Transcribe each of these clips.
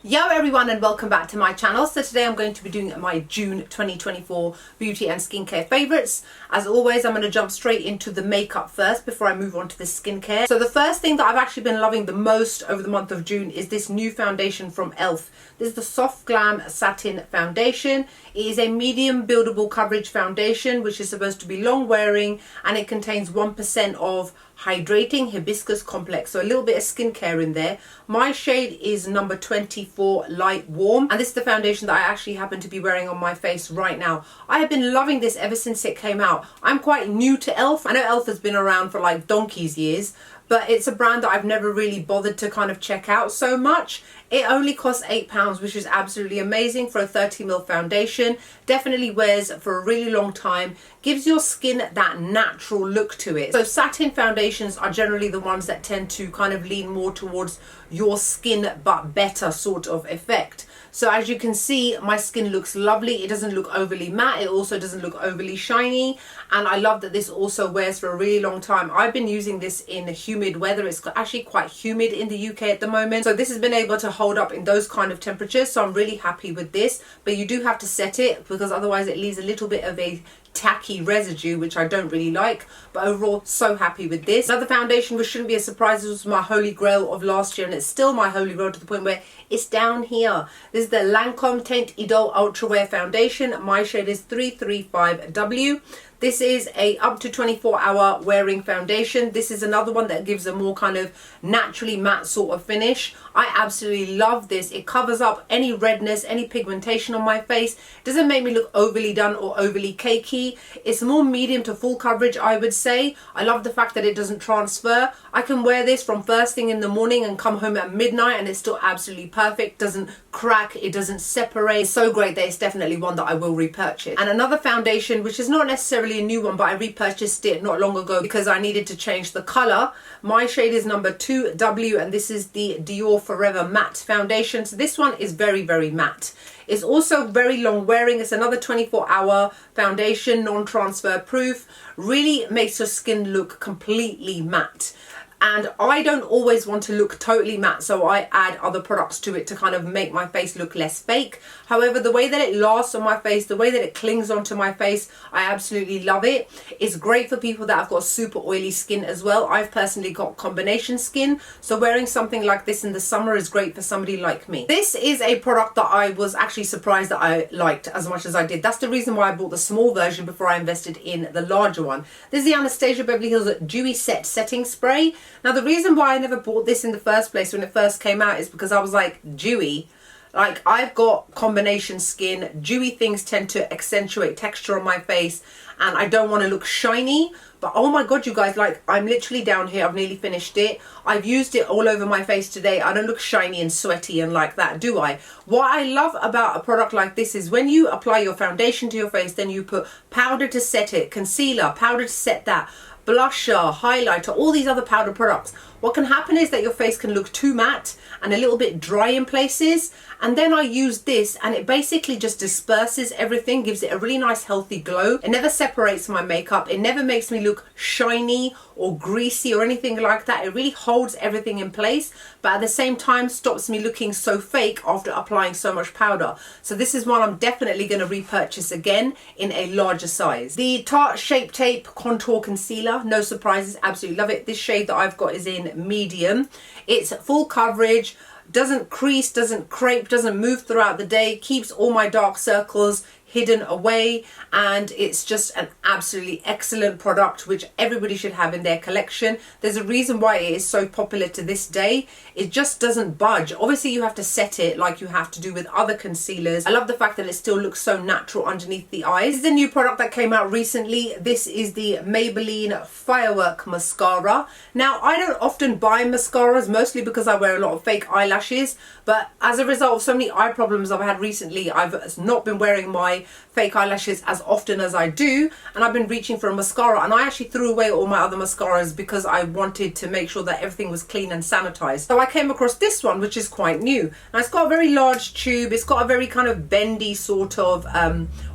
Yo everyone, and welcome back to my channel. So today I'm going to be doing my June 2024 beauty and skincare favorites. As always, I'm going to jump straight into the makeup first before I move on to the skincare. So the first thing that I've actually been loving the most over the month of June is this new foundation from e.l.f. This is the Soft Glam Satin Foundation. It is a medium buildable coverage foundation which is supposed to be long wearing, and it contains 1% of hydrating hibiscus complex, so a little bit of skincare in there. My shade is number 24 light warm, and this is the foundation that I actually happen to be wearing on my face right now. I have been loving this ever since it came out. I'm quite new to e.l.f. I know e.l.f. has been around for like donkey's years, but it's a brand that I've never really bothered to kind of check out so much. It only costs £8, which is absolutely amazing for a 30ml foundation. Definitely wears for a really long time. Gives your skin that natural look to it. So satin foundations are generally the ones that tend to kind of lean more towards your skin but better sort of effect. So as you can see, my skin looks lovely. It doesn't look overly matte. It also doesn't look overly shiny. And I love that this also wears for a really long time. I've been using this in humid weather. It's actually quite humid in the UK at the moment. So this has been able to hold up in those kind of temperatures. So I'm really happy with this. But you do have to set it, because otherwise it leaves a little bit of a tacky residue, which I don't really like. But overall, so happy with this. Another foundation which shouldn't be a surprise, this was my holy grail of last year, and it's still my holy grail to the point where it's down here. This is the Lancôme Teint Idôle Ultra Wear Foundation. My shade is 335W. This is a up to 24-hour wearing foundation. This is another one that gives a more kind of naturally matte sort of finish. I absolutely love this. It covers up any redness, any pigmentation on my face. It doesn't make me look overly done or overly cakey. It's more medium to full coverage, I would say. I love the fact that it doesn't transfer. I can wear this from first thing in the morning and come home at midnight and it's still absolutely perfect. Doesn't crack, it doesn't separate. It's so great that it's definitely one that I will repurchase. And another foundation, which is not necessarily a new one, but I repurchased it not long ago because I needed to change the color. My shade is number 2W, and this is the DIOR Forever Matte Foundation. So this one is very, very matte. It's also very long wearing. It's another 24-hour foundation, non-transfer proof. Really makes your skin look completely matte. And I don't always want to look totally matte, so I add other products to it to kind of make my face look less fake. However, the way that it lasts on my face, the way that it clings onto my face, I absolutely love it. It's great for people that have got super oily skin as well. I've personally got combination skin, so wearing something like this in the summer is great for somebody like me. This is a product that I was actually surprised that I liked as much as I did. That's the reason why I bought the small version before I invested in the larger one. This is the Anastasia Beverly Hills Dewy Set Setting Spray. Now, the reason why I never bought this in the first place when it first came out is because I was like, dewy. Like, I've got combination skin. Dewy things tend to accentuate texture on my face, and I don't want to look shiny. But oh my god, you guys, like, I'm literally down here. I've nearly finished it. I've used it all over my face today. I don't look shiny and sweaty and like that, do I? What I love about a product like this is when you apply your foundation to your face, then you put powder to set it, concealer, powder to set that, blusher, highlighter, all these other powder products. What can happen is that your face can look too matte and a little bit dry in places, and then I use this and it basically just disperses everything, gives it a really nice healthy glow. It never separates my makeup. It never makes me look shiny or greasy or anything like that. It really holds everything in place, but at the same time stops me looking so fake after applying so much powder. So this is one I'm definitely going to repurchase again in a larger size. The Tarte Shape Tape Contour Concealer, no surprises, absolutely love it. This shade that I've got is in medium. It's full coverage, doesn't crease, doesn't crepe, doesn't move throughout the day, keeps all my dark circles hidden away, and it's just an absolutely excellent product which everybody should have in their collection. There's a reason why it is so popular to this day. It just doesn't budge. Obviously you have to set it like you have to do with other concealers. I love the fact that it still looks so natural underneath the eyes. This is the new product that came out recently. This is the Maybelline Firework Mascara. Now, I don't often buy mascaras, mostly because I wear a lot of fake eyelashes, but as a result of so many eye problems I've had recently, I've not been wearing my fake eyelashes as often as I do, and I've been reaching for a mascara, and I actually threw away all my other mascaras because I wanted to make sure that everything was clean and sanitized. So I came across this one, which is quite new. Now, it's got a very large tube. It's got a very kind of bendy sort of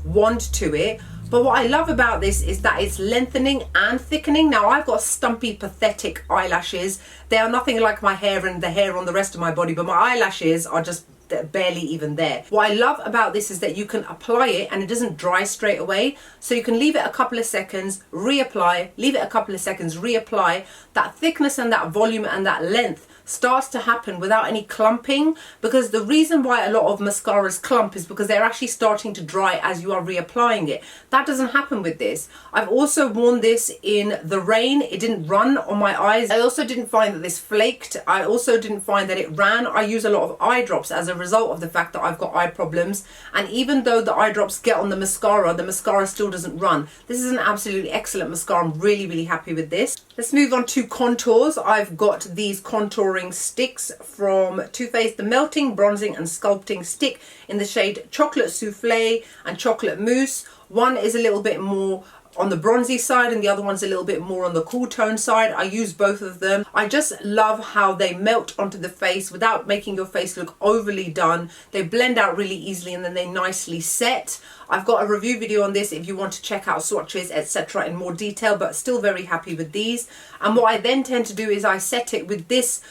wand to it. But what I love about this is that it's lengthening and thickening. Now, I've got stumpy, pathetic eyelashes. They are nothing like my hair and the hair on the rest of my body, but my eyelashes are just barely even there. What I love about this is that you can apply it and it doesn't dry straight away. So you can leave it a couple of seconds, reapply, leave it a couple of seconds, reapply. That thickness and that volume and that length starts to happen without any clumping, because the reason why a lot of mascaras clump is because they're actually starting to dry as you are reapplying it. That doesn't happen with this. I've also worn this in the rain. It didn't run on my eyes. I also didn't find that this flaked. I also didn't find that it ran. I use a lot of eye drops as a result of the fact that I've got eye problems, and even though the eye drops get on the mascara still doesn't run. This is an absolutely excellent mascara. I'm really happy with this. Let's move on to contours. I've got these contouring sticks from Too Faced, the Melting, Bronzing and Sculpting Stick in the shade Chocolate Soufflé and Chocolate Mousse. One is a little bit more on the bronzy side and the other one's a little bit more on the cool tone side. I use both of them. I just love how they melt onto the face without making your face look overly done. They blend out really easily and then they nicely set. I've got a review video on this if you want to check out swatches, etc. in more detail, but still very happy with these. And what I then tend to do is I set it with this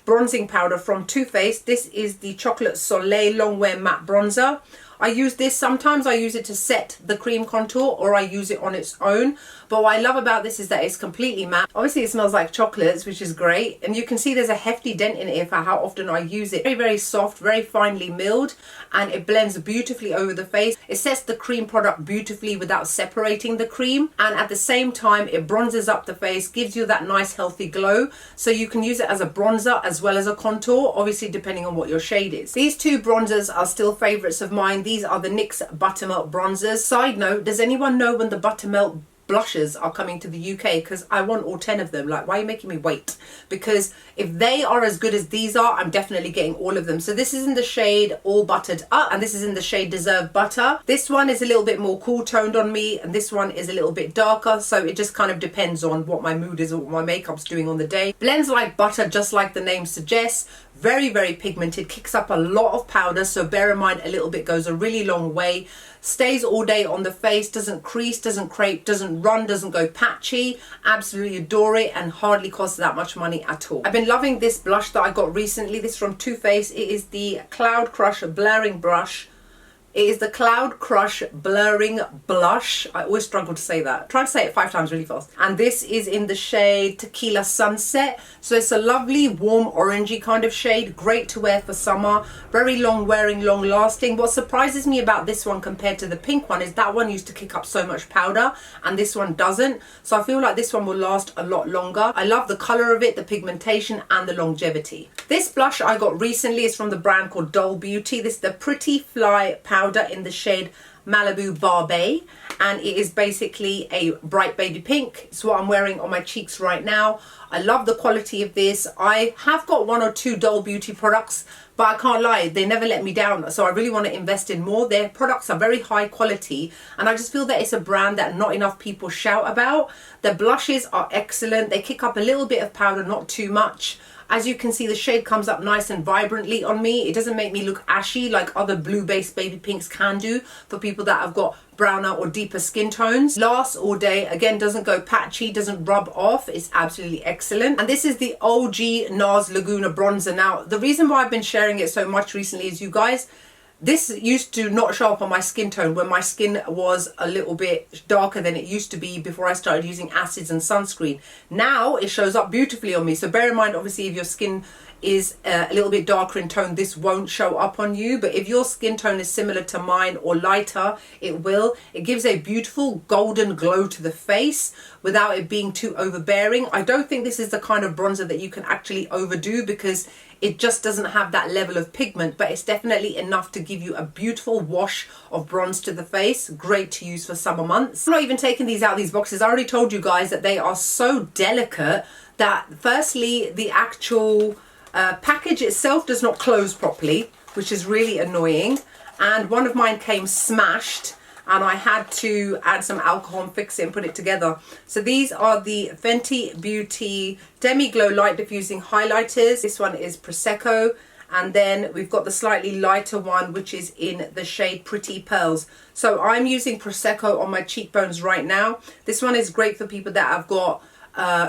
bronzing powder from Too Faced. This is the Chocolate Soleil Longwear Matte Bronzer. I use this, sometimes I use it to set the cream contour or I use it on its own. But what I love about this is that it's completely matte. Obviously it smells like chocolates, which is great. And you can see there's a hefty dent in it for how often I use it. Very soft, very finely milled, and it blends beautifully over the face. It sets the cream product beautifully without separating the cream. And at the same time, it bronzes up the face, gives you that nice healthy glow. So you can use it as a bronzer as well as a contour, obviously depending on what your shade is. These two bronzers are still favorites of mine. These are the NYX Buttermelt bronzers. Side note, does anyone know when the Buttermelt blushes are coming to the UK? Because I want all 10 of them. Like, why are you making me wait? Because if they are as good as these are, I'm definitely getting all of them. So this is in the shade All Buttered Up and this is in the shade Deserve Butter. This one is a little bit more cool toned on me and this one is a little bit darker, so it just kind of depends on what my mood is or what my makeup's doing on the day. Blends like butter, just like the name suggests. Very pigmented, kicks up a lot of powder, so bear in mind a little bit goes a really long way. Stays all day on the face, doesn't crease, doesn't crepe, doesn't run, doesn't go patchy. Absolutely adore it and hardly costs that much money at all. I've been loving this blush that I got recently. This is from Too Faced. It is the Cloud Crush Blurring Brush. It is the Cloud Crush Blurring Blush. I always struggle to say that. Try to say it 5 times really fast. And this is in the shade Tequila Sunset. So it's a lovely, warm, orangey kind of shade. Great to wear for summer. Very long wearing, long lasting. What surprises me about this one compared to the pink one is that one used to kick up so much powder and this one doesn't. So I feel like this one will last a lot longer. I love the color of it, the pigmentation and the longevity. This blush I got recently is from the brand called Idôle Beauty. This is the Pretty Fly powder in the shade Malibu Barbet, and it is basically a bright baby pink. It's what I'm wearing on my cheeks right now. I love the quality of this. I have got 1 or 2 Idôle Beauty products, but I can't lie, they never let me down, so I really want to invest in more. Their products are very high quality and I just feel that it's a brand that not enough people shout about. The blushes are excellent. They kick up a little bit of powder, not too much. As you can see, the shade comes up nice and vibrantly on me. It doesn't make me look ashy like other blue-based baby pinks can do for people that have got browner or deeper skin tones. Lasts all day. Again, doesn't go patchy, doesn't rub off. It's absolutely excellent. And this is the OG NARS Laguna bronzer. Now, the reason why I've been sharing it so much recently is, you guys, this used to not show up on my skin tone when my skin was a little bit darker than it used to be before I started using acids and sunscreen. Now it shows up beautifully on me. So bear in mind, obviously, if your skin is a little bit darker in tone, this won't show up on you. But if your skin tone is similar to mine or lighter, it will. It gives a beautiful golden glow to the face without it being too overbearing. I don't think this is the kind of bronzer that you can actually overdo because it just doesn't have that level of pigment, but it's definitely enough to give you a beautiful wash of bronze to the face. Great to use for summer months. I'm not even taking these out of these boxes. I already told you guys that they are so delicate that firstly, the actual package itself does not close properly, which is really annoying. And one of mine came smashed and I had to add some alcohol and fix it and put it together. So these are the Fenty Beauty Demi'Glow Light Diffusing Highlighters. This one is Prosecco. And then we've got the slightly lighter one, which is in the shade Pretty Pearls. So I'm using Prosecco on my cheekbones right now. This one is great for people that have got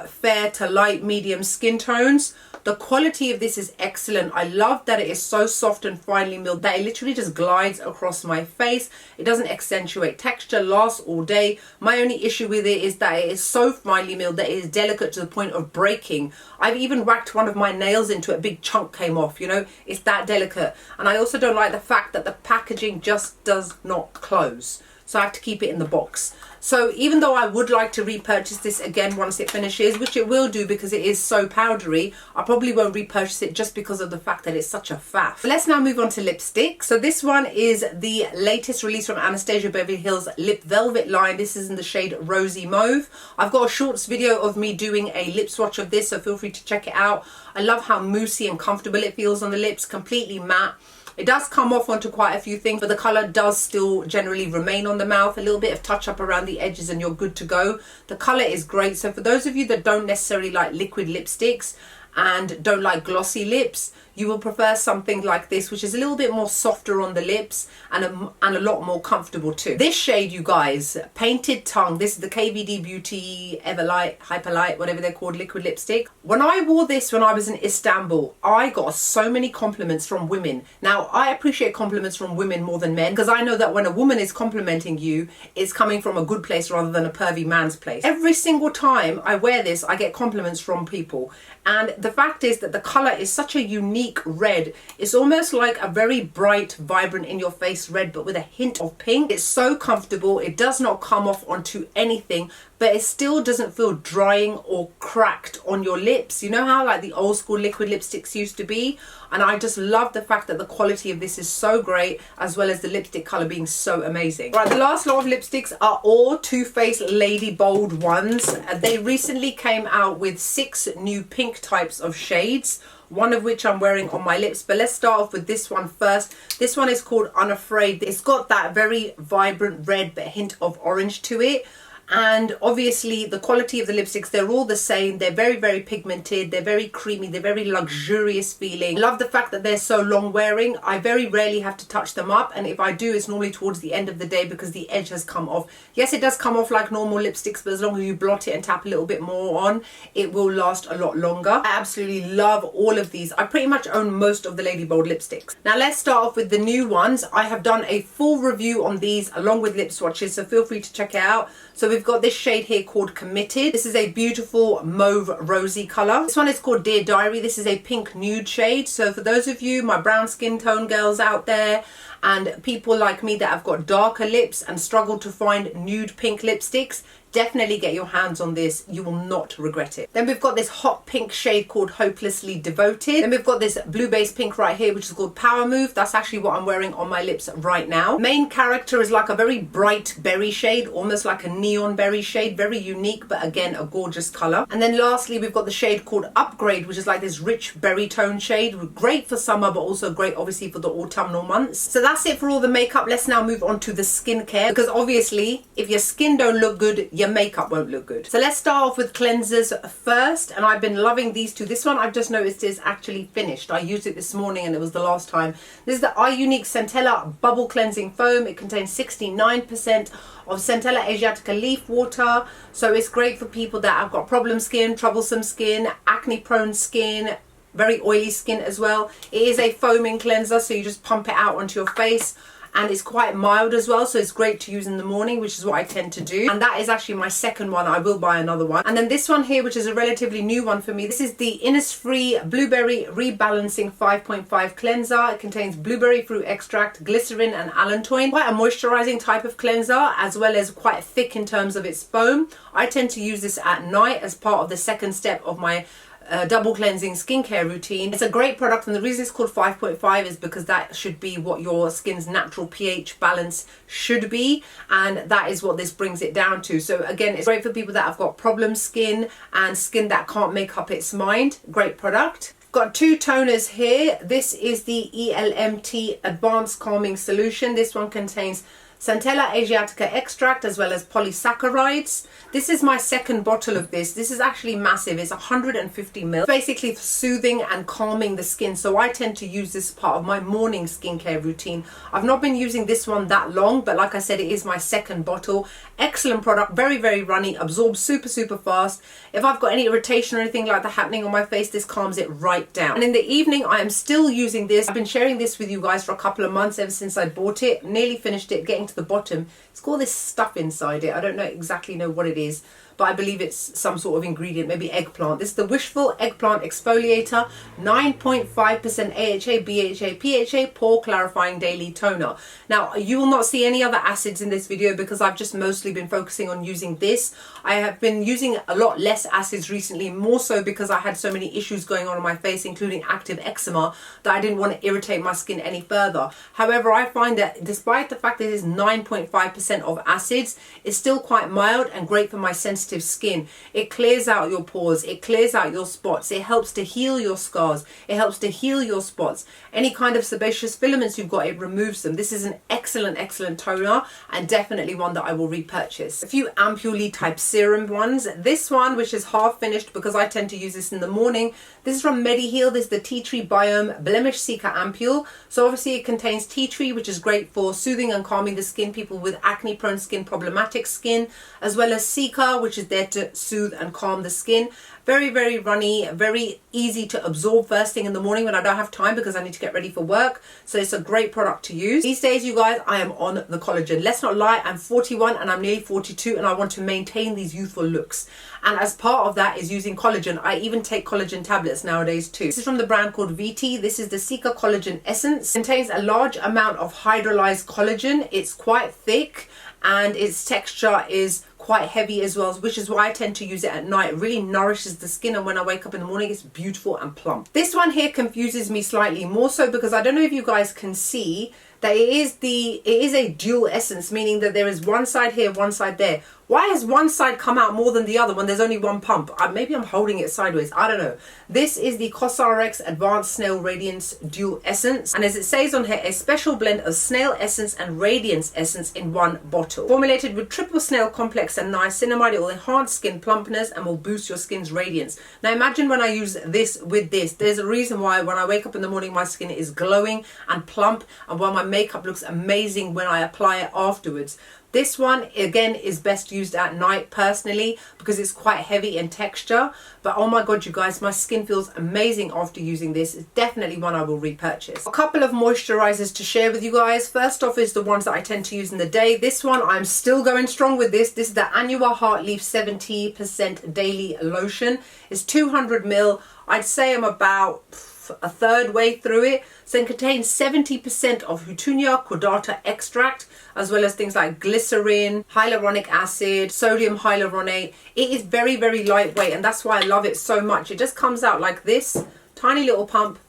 fair to light medium skin tones. The quality of this is excellent. I love that it is so soft and finely milled that it literally just glides across my face. It doesn't accentuate texture, lasts all day. My only issue with it is that it is so finely milled that it is delicate to the point of breaking. I've even whacked one of my nails into it, a big chunk came off, you know, it's that delicate. And I also don't like the fact that the packaging just does not close. So I have to keep it in the box. So even though I would like to repurchase this again once it finishes, which it will do because it is so powdery, I probably won't repurchase it just because of the fact that it's such a faff. Let's now move on to lipstick. So this one is the latest release from Anastasia Beverly Hills Lip Velvet line. This is in the shade Rosy Mauve. I've got a shorts video of me doing a lip swatch of this, so feel free to check it out. I love how moussey and comfortable it feels on the lips, completely matte. It does come off onto quite a few things, but the colour does still generally remain on the mouth. A little bit of touch up around the edges and you're good to go. The colour is great. So for those of you that don't necessarily like liquid lipsticks and don't like glossy lips, you will prefer something like this, which is a little bit more softer on the lips and a lot more comfortable too. This shade, you guys, Painted Tongue, this is the KVD Beauty Everlight, Hyperlight, whatever they're called, liquid lipstick. When I wore this when I was in Istanbul, I got so many compliments from women. Now, I appreciate compliments from women more than men because I know that when a woman is complimenting you, it's coming from a good place rather than a pervy man's place. Every single time I wear this, I get compliments from people. And the fact is that the colour is such a unique red. It's almost like a very bright, vibrant, in your face red, but with a hint of pink. It's so comfortable. It does not come off onto anything, but it still doesn't feel drying or cracked on your lips. You know how like the old school liquid lipsticks used to be? And I just love the fact that the quality of this is so great, as well as the lipstick colour being so amazing. Right, the last lot of lipsticks are all Too Faced Lady Bold ones. They recently came out with 6 new pink types of shades, one of which I'm wearing on my lips. But let's start off with this one first. This one is called Unafraid. It's got that very vibrant red but a hint of orange to it. And obviously the quality of the lipsticks, they're all the same. They're very, very pigmented. They're very creamy. They're very luxurious feeling. Love the fact that they're so long wearing. I very rarely have to touch them up. And if I do, it's normally towards the end of the day because the edge has come off. Yes, it does come off like normal lipsticks, but as long as you blot it and tap a little bit more on, it will last a lot longer. I absolutely love all of these. I pretty much own most of the Lady Bold lipsticks. Now let's start off with the new ones. I have done a full review on these along with lip swatches, so feel free to check it out. So we've got this shade here called Committed. This is a beautiful mauve rosy colour. This one is called Dear Diary. This is a pink nude shade. So for those of you, my brown skin tone girls out there, and people like me that have got darker lips and struggle to find nude pink lipsticks, definitely get your hands on this. You will not regret it. Then we've got this hot pink shade called Hopelessly Devoted. Then we've got this blue base pink right here, which is called Power Move. That's actually what I'm wearing on my lips right now. Main character is like a very bright berry shade, almost like a neon berry shade. Very unique, but again, a gorgeous color. And then lastly, we've got the shade called Upgrade, which is like this rich berry tone shade. Great for summer, but also great obviously for the autumnal months. So that's it for all the makeup. Let's now move on to the skincare, because obviously if your skin don't look good, your makeup won't look good. So let's start off with cleansers first, and I've been loving these two. This one I've just noticed is actually finished. I used it this morning and it was the last time. This is the iUnique Centella Bubble Cleansing Foam. It contains 69% of Centella Asiatica leaf water, so it's great for people that have got problem skin, troublesome skin, acne prone skin, very oily skin as well. It is a foaming cleanser, so you just pump it out onto your face. And it's quite mild as well, so it's great to use in the morning, which is what I tend to do. And that is actually my second one. I will buy another one. And then this one here, which is a relatively new one for me. This is the Innisfree Blueberry Rebalancing 5.5 Cleanser. It contains blueberry fruit extract, glycerin and allantoin. Quite a moisturizing type of cleanser, as well as quite thick in terms of its foam. I tend to use this at night as part of the second step of my double cleansing skincare routine. It's a great product, and the reason it's called 5.5 is because that should be what your skin's natural pH balance should be, and that is what this brings it down to. So again, it's great for people that have got problem skin and skin that can't make up its mind. Great product. Got two toners here. This is the e.l.f. Advanced Calming Solution. This one contains Centella Asiatica extract, as well as polysaccharides. This is my second bottle of this. This is actually massive. It's 150 ml. Basically for soothing and calming the skin. So I tend to use this part of my morning skincare routine. I've not been using this one that long, but like I said, it is my second bottle. Excellent product, very, very runny, absorbs super, super fast. If I've got any irritation or anything like that happening on my face, this calms it right down. And in the evening, I am still using this. I've been sharing this with you guys for a couple of months ever since I bought it. Nearly finished it, getting to the bottom. It's got all this stuff inside it. I don't exactly know what it is, but I believe it's some sort of ingredient, maybe eggplant. This is the Wishful Eggplant Exfoliator, 9.5% AHA, BHA, PHA, pore clarifying daily toner. Now, you will not see any other acids in this video because I've just mostly been focusing on using this. I have been using a lot less acids recently, more so because I had so many issues going on my face, including active eczema, that I didn't want to irritate my skin any further. However, I find that despite the fact that it is 9.5% of acids, it's still quite mild and great for my sensitive skin. It clears out your pores, it clears out your spots, it helps to heal your scars, it helps to heal your spots. Any kind of sebaceous filaments you've got, it removes them. This is an excellent toner, and definitely one that I will repurchase. A few ampoule type serum ones. This one, which is half finished because I tend to use this in the morning. This is from Mediheal. This is the Tea Tree Biome Blemish Seeker Ampule. So obviously it contains tea tree, which is great for soothing and calming the skin, people with acne prone skin, problematic skin, as well as Seeker, which is there to soothe and calm the skin. Very, very runny, very easy to absorb first thing in the morning when I don't have time because I need to get ready for work. So it's a great product to use. These days, you guys, I am on the collagen. Let's not lie, I'm 41 and I'm nearly 42 and I want to maintain these youthful looks. And as part of that is using collagen. I even take collagen tablets nowadays too. This is from the brand called VT. This is the Seeker Collagen Essence. It contains a large amount of hydrolyzed collagen. It's quite thick and its texture is quite heavy as well, which is why I tend to use it at night. It really nourishes the skin, and when I wake up in the morning, it's beautiful and plump. This one here confuses me slightly, more so because I don't know if you guys can see that it is a dual essence, meaning that there is one side here, one side there. Why has one side come out more than the other when there's only one pump? Maybe I'm holding it sideways, I don't know. This is the COSRX Advanced Snail Radiance Dual Essence. And as it says on here, a special blend of snail essence and radiance essence in one bottle. Formulated with triple snail complex and niacinamide, it will enhance skin plumpness and will boost your skin's radiance. Now imagine when I use this with this. There's a reason why when I wake up in the morning, my skin is glowing and plump, and why my makeup looks amazing when I apply it afterwards. This one, again, is best used at night personally because it's quite heavy in texture. But oh my God, you guys, my skin feels amazing after using this. It's definitely one I will repurchase. A couple of moisturizers to share with you guys. First off is the ones that I tend to use in the day. This one, I'm still going strong with this. This is the Anua Heartleaf 70% Daily Lotion. It's 200 ml. I'd say I'm about a third way through it. So it contains 70% of Houtunia cordata extract, as well as things like glycerin, hyaluronic acid, sodium hyaluronate. It is very, very lightweight, and that's why I love it so much. It just comes out like this, tiny little pump,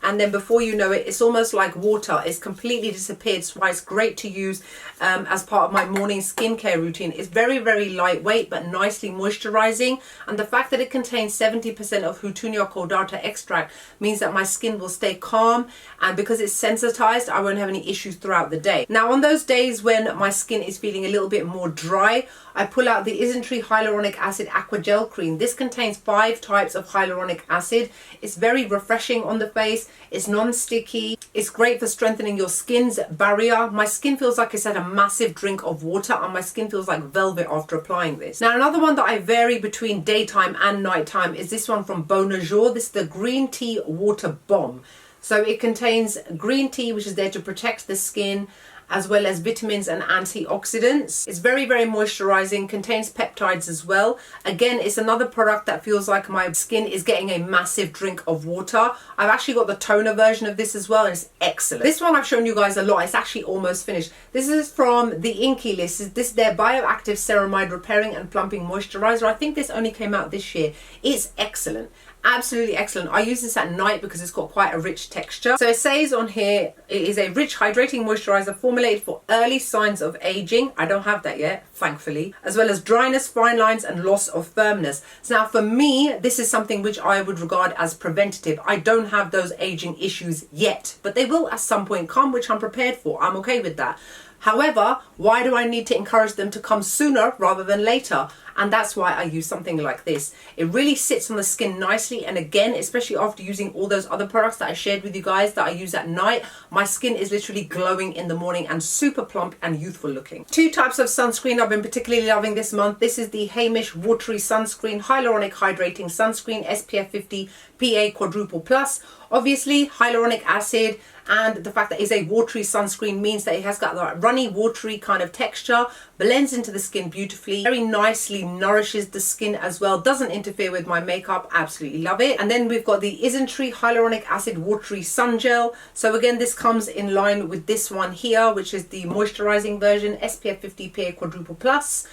and then before you know it, it's almost like water. It's completely disappeared. So why it's great to use as part of my morning skincare routine. It's very, very lightweight but nicely moisturizing, and the fact that it contains 70% of Houtunia cordata extract means that my skin will stay calm, and because it's sensitized, I won't have any issues throughout the day. Now on those days when my skin is feeling a little bit more dry, I pull out the Isntree Hyaluronic Acid Aqua Gel Cream. This contains 5 types of hyaluronic acid. It's very refreshing on the face. It's non-sticky. It's great for strengthening your skin's barrier. My skin feels like it's had a massive drink of water, and my skin feels like velvet after applying this. Now another one that I vary between daytime and nighttime is this one from Bonjour. This is the Green Tea Water Bomb. So it contains green tea, which is there to protect the skin, as well as vitamins and antioxidants. It's very, very moisturizing, contains peptides as well. Again, it's another product that feels like my skin is getting a massive drink of water. I've actually got the toner version of this as well, and it's excellent. This one I've shown you guys a lot. It's actually almost finished. This is from the Inky List. This is their Bioactive Ceramide Repairing and Plumping Moisturizer. I think this only came out this year. It's excellent. Absolutely excellent. I use this at night because it's got quite a rich texture. So it says on here, it is a rich hydrating moisturizer formulated for early signs of aging. I don't have that yet, thankfully. As well as dryness, fine lines, and loss of firmness. So now for me, this is something which I would regard as preventative. I don't have those aging issues yet, but they will at some point come, which I'm prepared for. I'm okay with that. However, why do I need to encourage them to come sooner rather than later? And that's why I use something like this. It really sits on the skin nicely, and again, especially after using all those other products that I shared with you guys that I use at night, my skin is literally glowing in the morning and super plump and youthful looking. Two types of sunscreen I've been particularly loving this month. This is the Hamish Watery Sunscreen Hyaluronic Hydrating Sunscreen SPF 50 PA Quadruple Plus. Obviously, hyaluronic acid and the fact that it's a watery sunscreen means that it has got that runny, watery kind of texture, blends into the skin beautifully, very nicely nourishes the skin as well, doesn't interfere with my makeup, absolutely love it. And then we've got the Isntree Hyaluronic Acid Watery Sun Gel. So again, this comes in line with this one here, which is the moisturizing version, SPF 50 PA Quadruple Plus.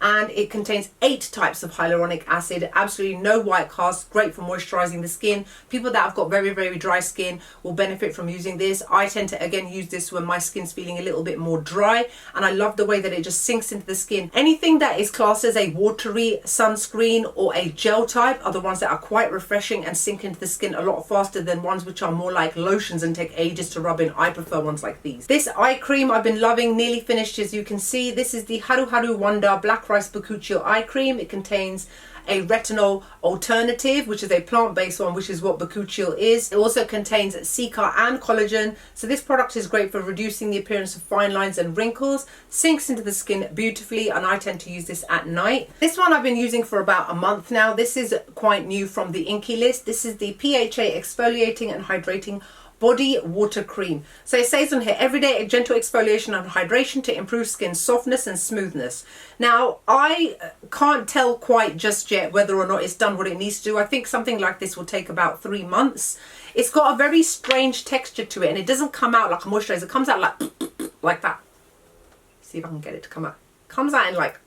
And it contains 8 types of hyaluronic acid, absolutely no white cast, great for moisturizing the skin. People that have got very, very dry skin will benefit from using this. I tend to, again, use this when my skin's feeling a little bit more dry, and I love the way that it just sinks into the skin. Anything that is classed as a watery sunscreen or a gel type are the ones that are quite refreshing and sink into the skin a lot faster than ones which are more like lotions and take ages to rub in. I prefer ones like these. This eye cream I've been loving, nearly finished as you can see. This is the Haru Haru Wonder Black Rice Bakuchiyo eye cream. It contains a retinol alternative, which is a plant-based one, which is what Bakuchiyo is. It also contains cica and collagen, so this product is great for reducing the appearance of fine lines and wrinkles, sinks into the skin beautifully, and I tend to use this at night. This one I've been using for about a month now. This is quite new from the Inky list. This is the PHA Exfoliating and Hydrating Body Water Cream. So it says on here, everyday gentle exfoliation and hydration to improve skin softness and smoothness. Now, I can't tell quite just yet whether or not it's done what it needs to do. I think something like this will take about 3 months. It's got a very strange texture to it, and it doesn't come out like a moisturizer. It comes out like that. See if I can get it to come out. It comes out in like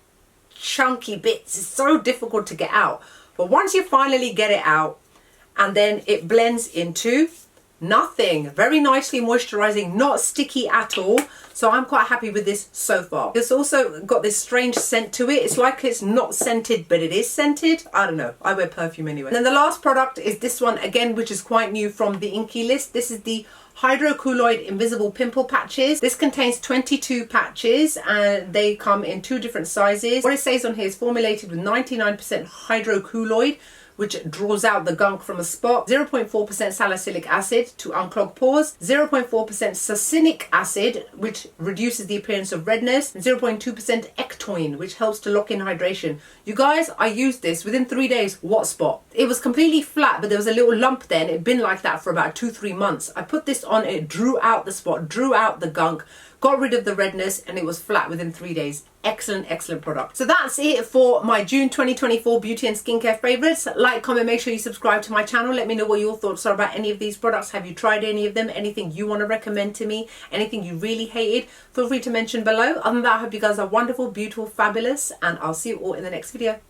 chunky bits. It's so difficult to get out. But once you finally get it out, and then it blends into nothing. Very nicely moisturizing, not sticky at all. So I'm quite happy with this so far. It's also got this strange scent to it. It's like it's not scented, but it is scented. I don't know. I wear perfume anyway. And then the last product is this one again, which is quite new from the Inky list. This is the Hydrocolloid Invisible Pimple Patches. This contains 22 patches and they come in 2 different sizes. What it says on here is formulated with 99% hydrocolloid, which draws out the gunk from a spot, 0.4% salicylic acid to unclog pores, 0.4% succinic acid, which reduces the appearance of redness, and 0.2% ectoin, which helps to lock in hydration. You guys, I used this within 3 days. What spot? It was completely flat, but there was a little lump there, and it'd been like that for about 2-3 months. I put this on, it drew out the spot, drew out the gunk, got rid of the redness, and it was flat within 3 days. Excellent, excellent product. So that's it for my June 2024 beauty and skincare favorites. Like, comment, make sure you subscribe to my channel. Let me know what your thoughts are about any of these products. Have you tried any of them? Anything you want to recommend to me? Anything you really hated? Feel free to mention below. Other than that, I hope you guys are wonderful, beautiful, fabulous, and I'll see you all in the next video.